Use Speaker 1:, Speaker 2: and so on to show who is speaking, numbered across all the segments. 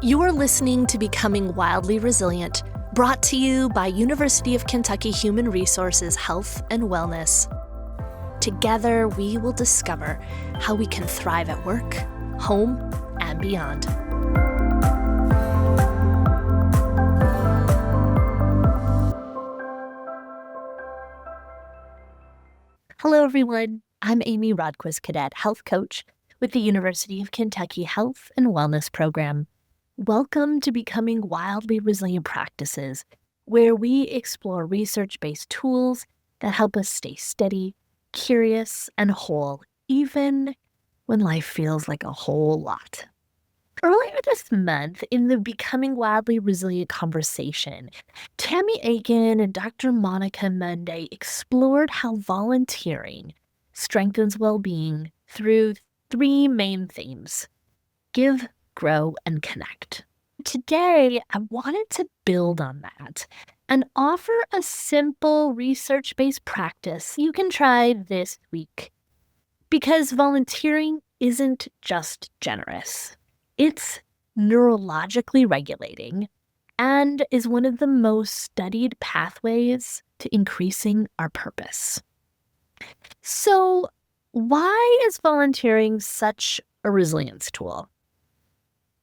Speaker 1: You are listening to Becoming Wildly Resilient, brought to you by University of Kentucky Human Resources Health and Wellness. Together, we will discover how we can thrive at work, home, and beyond. Hello, everyone. I'm Amy Rodquist Kodet, health coach with the University of Kentucky Health and Wellness Program. Welcome to Becoming Wildly Resilient Practices, where we explore research-based tools that help us stay steady, curious, and whole, even when life feels like a whole lot. Earlier this month, in the Becoming Wildly Resilient conversation, Tammy Aiken and Dr. Monica Monday explored how volunteering strengthens well-being through three main themes: give, grow, and connect. Today, I wanted to build on that and offer a simple research-based practice you can try this week. Because volunteering isn't just generous. It's neurologically regulating and is one of the most studied pathways to increasing our purpose. So, why is volunteering such a resilience tool?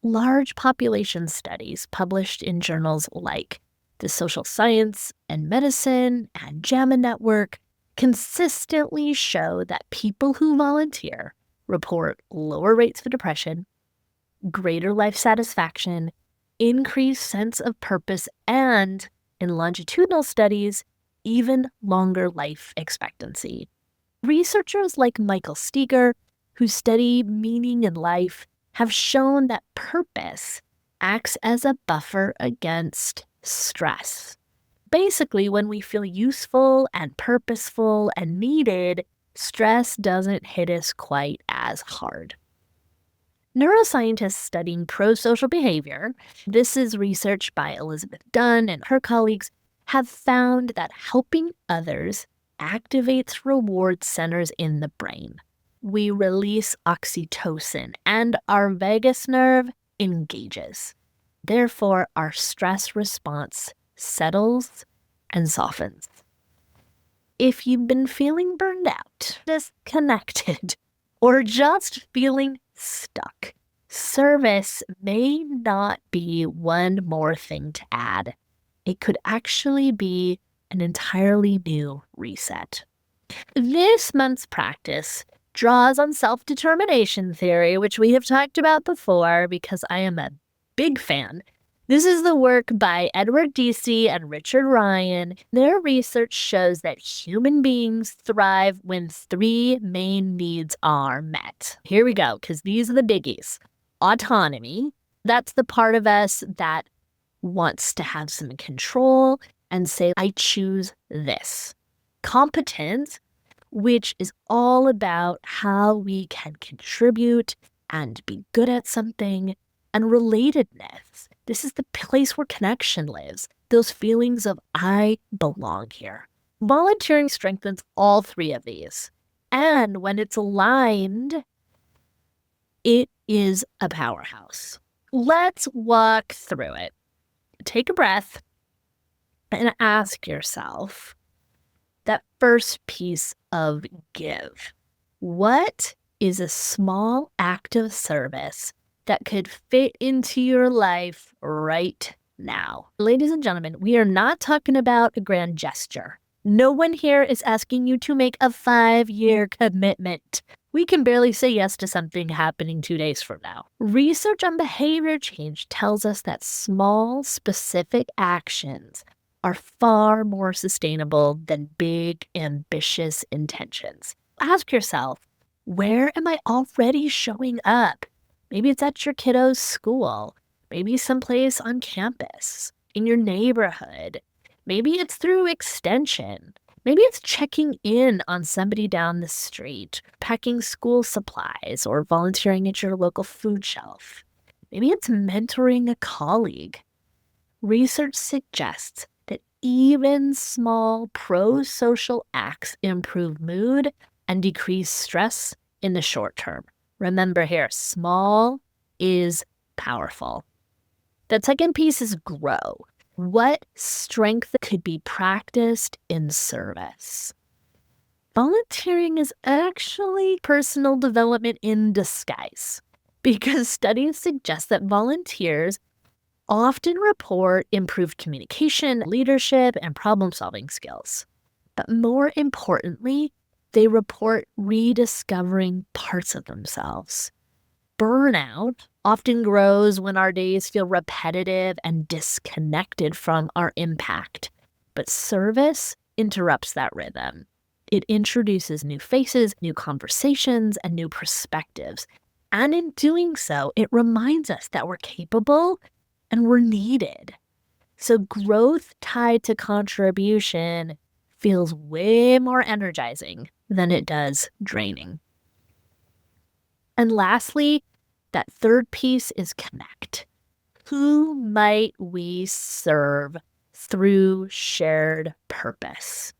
Speaker 1: Large population studies published in journals like the Social Science and Medicine and JAMA Network consistently show that people who volunteer report lower rates of depression, greater life satisfaction, increased sense of purpose, and, in longitudinal studies, even longer life expectancy. Researchers like Michael Steger, who study meaning in life, have shown that purpose acts as a buffer against stress. Basically, when we feel useful and purposeful and needed, stress doesn't hit us quite as hard. Neuroscientists studying prosocial behavior, this is research by Elizabeth Dunn and her colleagues, have found that helping others activates reward centers in the brain. We release oxytocin and our vagus nerve engages. Therefore, our stress response settles and softens. If you've been feeling burned out, disconnected, or just feeling stuck, service may not be one more thing to add. It could actually be an entirely new reset. This month's practice draws on self-determination theory, which we have talked about before because I am a big fan. This is the work by Edward Deci and Richard Ryan. Their research shows that human beings thrive when three main needs are met. Here we go, because these are the biggies. Autonomy, that's the part of us that wants to have some control and say, I choose this. Competence, which is all about how we can contribute and be good at something. And relatedness, this is the place where connection lives, those feelings of I belong here. Volunteering strengthens all three of these. And when it's aligned, it is a powerhouse. Let's walk through it. Take a breath and ask yourself that first piece of give. What is a small act of service that could fit into your life right now? Ladies and gentlemen, we are not talking about a grand gesture. No one here is asking you to make a 5-year commitment. We can barely say yes to something happening 2 days from now. Research on behavior change tells us that small, specific actions are far more sustainable than big, ambitious intentions. Ask yourself, where am I already showing up? Maybe it's at your kiddo's school, maybe someplace on campus, in your neighborhood. Maybe it's through extension. Maybe it's checking in on somebody down the street, packing school supplies, or volunteering at your local food shelf. Maybe it's mentoring a colleague. Research suggests that even small pro-social acts improve mood and decrease stress in the short term. Remember here, small is powerful. That second piece is grow. What strength could be practiced in service? Volunteering is actually personal development in disguise because studies suggest that volunteers often report improved communication, leadership, and problem-solving skills. But more importantly, they report rediscovering parts of themselves. Burnout often grows when our days feel repetitive and disconnected from our impact. But service interrupts that rhythm. It introduces new faces, new conversations, and new perspectives. And in doing so, it reminds us that we're capable and we're needed. So growth tied to contribution feels way more energizing than it does draining. And lastly, that third piece is connect. Who might we serve through shared purpose?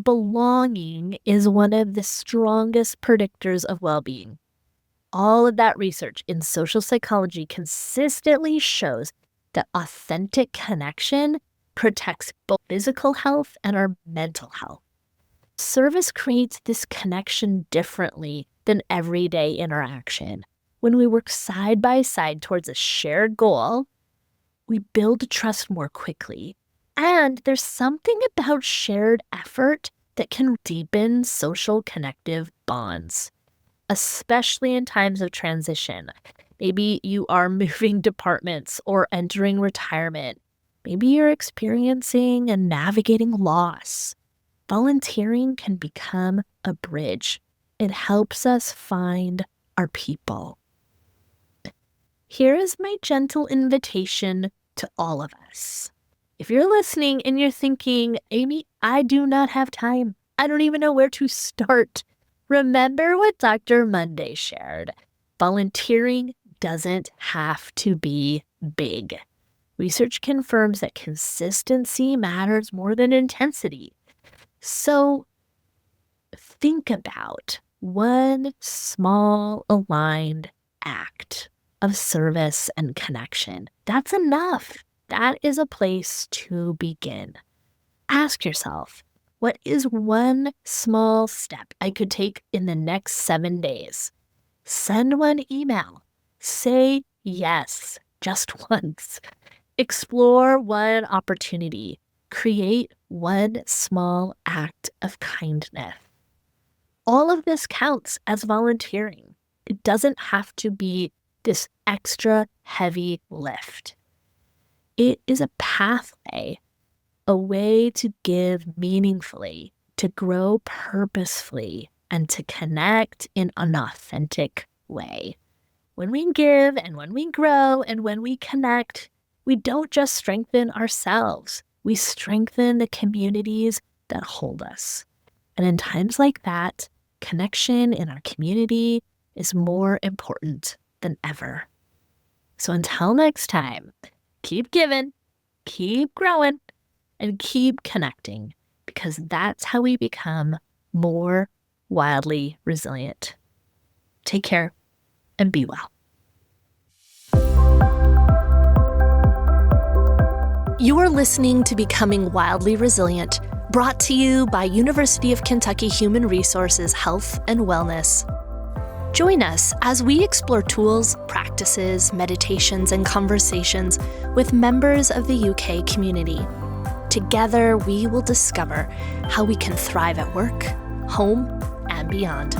Speaker 1: Belonging is one of the strongest predictors of well-being. All of that research in social psychology consistently shows that authentic connection protects both physical health and our mental health. Service creates this connection differently than everyday interaction. When we work side by side towards a shared goal, we build trust more quickly. And there's something about shared effort that can deepen social connective bonds, especially in times of transition. Maybe you are moving departments or entering retirement. Maybe you're experiencing and navigating loss. Volunteering can become a bridge. It helps us find our people. Here is my gentle invitation to all of us. If you're listening and you're thinking, Amy, I do not have time. I don't even know where to start. Remember what Dr. Monday shared. Volunteering doesn't have to be big. Research confirms that consistency matters more than intensity. So think about one small aligned act of service and connection. That's enough. That is a place to begin. Ask yourself, what is one small step I could take in the next 7 days? Send one email. Say yes just once. Explore one opportunity. Create one small act of kindness. All of this counts as volunteering. It doesn't have to be this extra heavy lift. It is a pathway, a way to give meaningfully, to grow purposefully, and to connect in an authentic way. When we give and when we grow and when we connect, we don't just strengthen ourselves, we strengthen the communities that hold us. And in times like that, connection in our community is more important than ever. So until next time, keep giving, keep growing, and keep connecting, because that's how we become more wildly resilient. Take care and be well. You are listening to Becoming Wildly Resilient, brought to you by University of Kentucky Human Resources Health and Wellness. Join us as we explore tools, practices, meditations, and conversations with members of the UK community. Together, we will discover how we can thrive at work, home, and beyond.